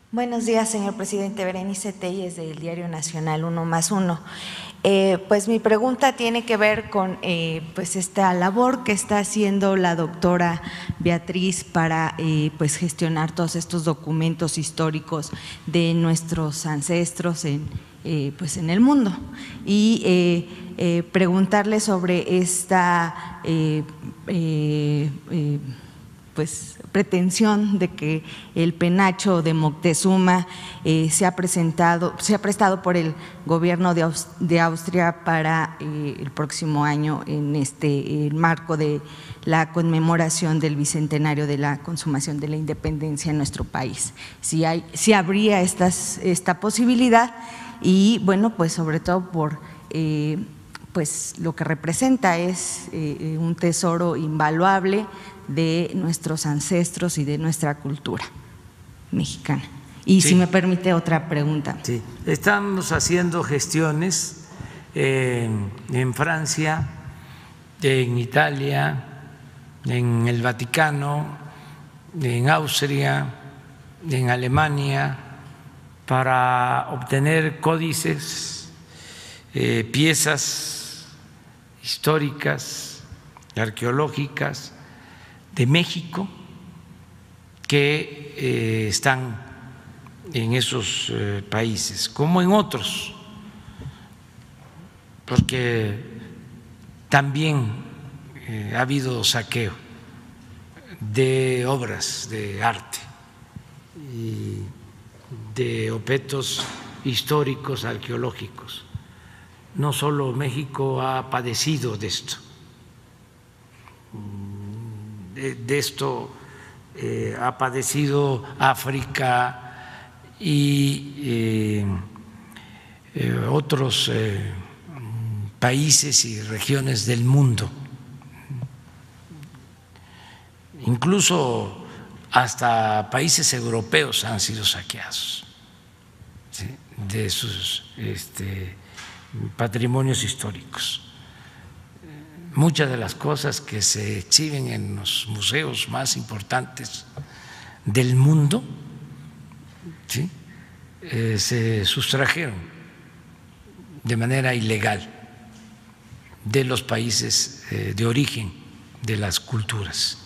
Buenos días, señor presidente. Berenice Telles, del Diario Nacional, 1+1. Pues mi pregunta tiene que ver con pues esta labor que está haciendo la doctora Beatriz para pues gestionar todos estos documentos históricos de nuestros ancestros pues en el mundo, y preguntarle sobre esta pues pretensión de que el penacho de Moctezuma se ha prestado por el gobierno de Austria para el próximo año, en el marco de la conmemoración del bicentenario de la consumación de la independencia en nuestro país. Si habría esta posibilidad, y bueno, pues sobre todo por pues lo que representa es un tesoro invaluable de nuestros ancestros y de nuestra cultura mexicana. Y sí, si me permite otra pregunta. Sí, estamos haciendo gestiones en Francia, en Italia, en el Vaticano, en Austria, en Alemania, para obtener códices, piezas históricas, arqueológicas de México que están en esos países, como en otros, porque también ha habido saqueo de obras de arte y de objetos históricos, arqueológicos. No solo México ha padecido de esto. De esto ha padecido África y otros países y regiones del mundo, incluso hasta países europeos han sido saqueados, ¿sí?, de sus patrimonios históricos. Muchas de las cosas que se exhiben en los museos más importantes del mundo, ¿sí?, se sustrajeron de manera ilegal de los países de origen de las culturas.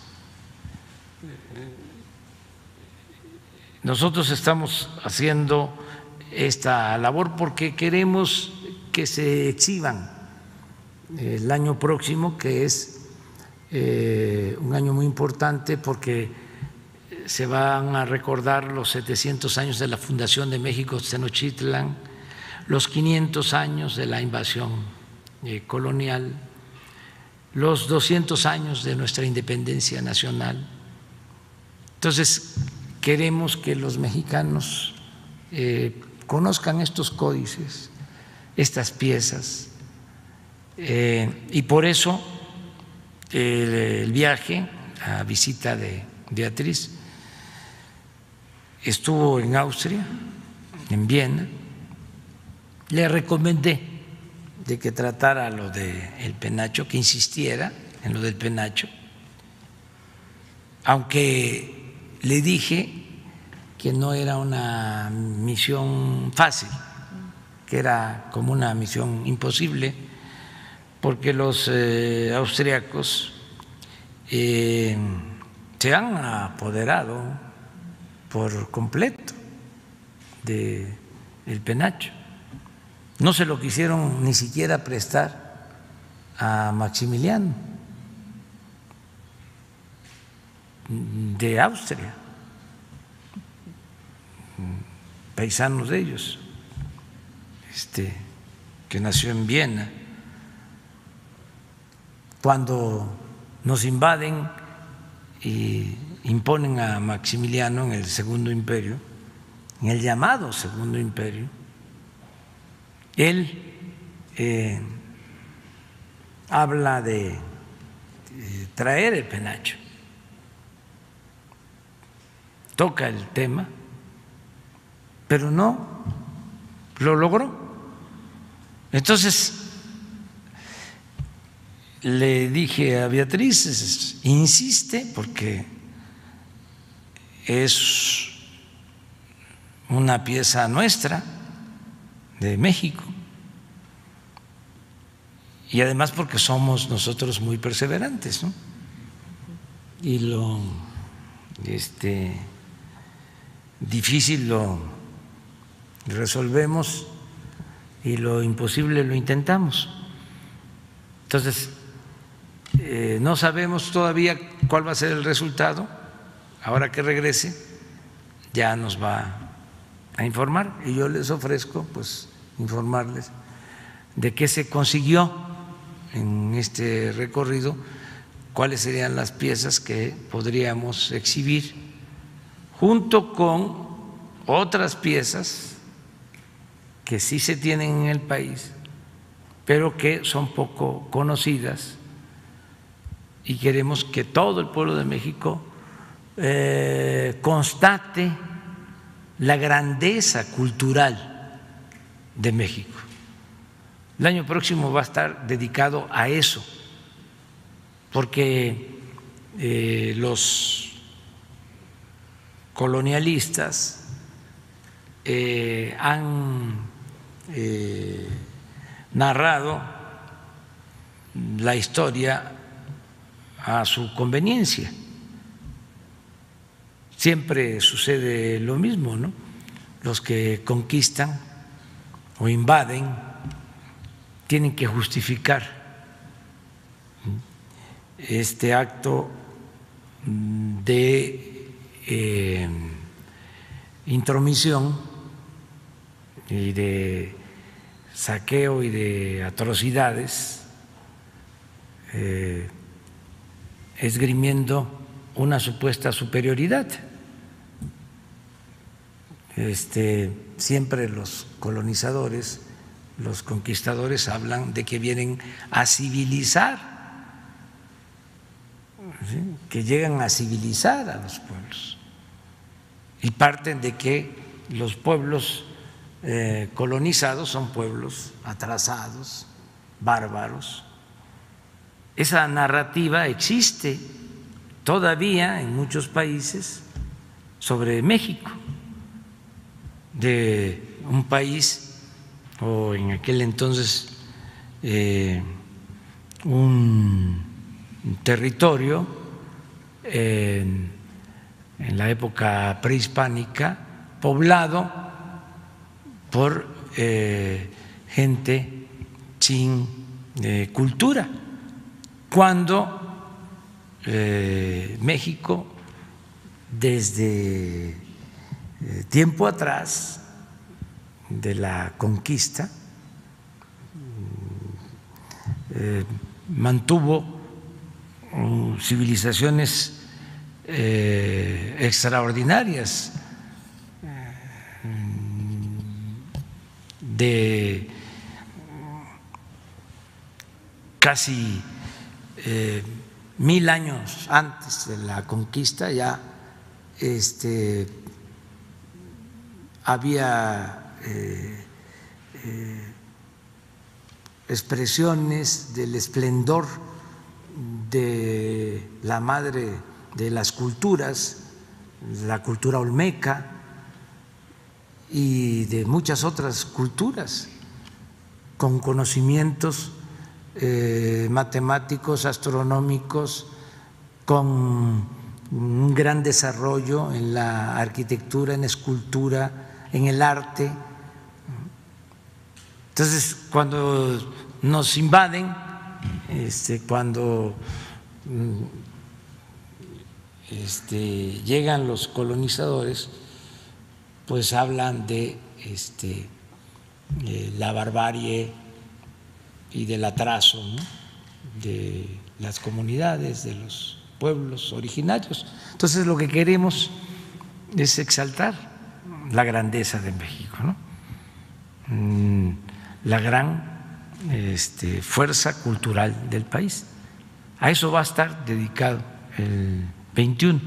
Nosotros estamos haciendo esta labor porque queremos que se exhiban el año próximo, que es un año muy importante porque se van a recordar los 700 años de la fundación de México Tenochtitlan, los 500 años de la invasión colonial, los 200 años de nuestra independencia nacional. Entonces, queremos que los mexicanos conozcan estos códices, estas piezas, y por eso el viaje, la visita de Beatriz, estuvo en Austria, en Viena. Le recomendé de que tratara lo del penacho, que insistiera en lo del penacho, aunque le dije que no era una misión fácil, que era como una misión imposible, porque los austriacos se han apoderado por completo del penacho. No se lo quisieron ni siquiera prestar a Maximiliano de Austria, paisanos de ellos, que nació en Viena. Cuando nos invaden y imponen a Maximiliano en el Segundo Imperio, en el llamado Segundo Imperio, él habla de traer el penacho, toca el tema, pero no lo logró. Entonces le dije a Beatriz, insiste, porque es una pieza nuestra de México. Y además porque somos nosotros muy perseverantes, ¿no? Y lo difícil lo resolvemos y lo imposible lo intentamos. Entonces, no sabemos todavía cuál va a ser el resultado. Ahora que regrese ya nos va a informar y yo les ofrezco pues informarles de qué se consiguió en este recorrido, cuáles serían las piezas que podríamos exhibir junto con otras piezas que sí se tienen en el país, pero que son poco conocidas, y queremos que todo el pueblo de México constate la grandeza cultural de México. El año próximo va a estar dedicado a eso, porque los colonialistas han narrado la historia a su conveniencia. Siempre sucede lo mismo, ¿no? Los que conquistan o invaden tienen que justificar este acto de intromisión y de saqueo y de atrocidades, esgrimiendo una supuesta superioridad. Siempre los colonizadores, los conquistadores hablan de que vienen a civilizar, ¿sí?, que llegan a civilizar a los pueblos, y parten de que los pueblos colonizados son pueblos atrasados, bárbaros. Esa narrativa existe todavía en muchos países sobre México, de un país, o en aquel entonces un territorio en la época prehispánica, poblado por gente sin cultura, cuando México desde tiempo atrás de la conquista mantuvo civilizaciones extraordinarias, de casi 1000 años antes de la conquista. Ya había expresiones del esplendor de la madre de las culturas, la cultura olmeca, y de muchas otras culturas con conocimientos matemáticos, astronómicos, con un gran desarrollo en la arquitectura, en la escultura, en el arte. Entonces, cuando nos invaden, cuando llegan los colonizadores, pues hablan de la barbarie y del atraso, ¿no?, de las comunidades, de los pueblos originarios. Entonces, lo que queremos es exaltar la grandeza de México, ¿no?, la gran fuerza cultural del país. A eso va a estar dedicado el 2021.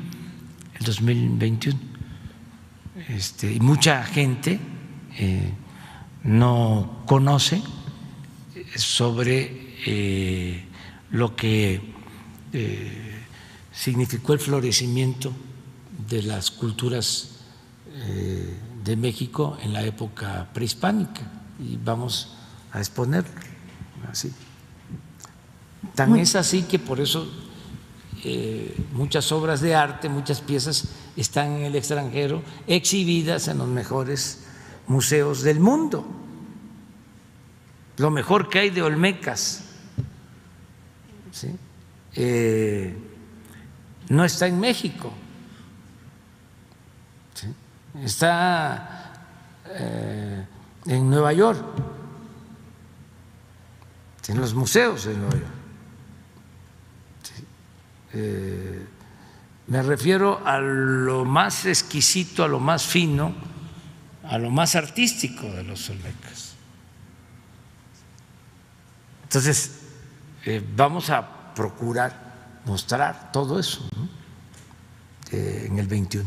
Y mucha gente no conoce sobre lo que significó el florecimiento de las culturas de México en la época prehispánica y vamos a exponerlo así. Tan es así que por eso muchas obras de arte, muchas piezas están en el extranjero exhibidas en los mejores museos del mundo. Lo mejor que hay de Olmecas, ¿sí? No está en México, ¿sí? Está en Nueva York, en los museos de Nueva York. Me refiero a lo más exquisito, a lo más fino, a lo más artístico de los Olmecas. Entonces, vamos a procurar mostrar todo eso, ¿no? En el 21.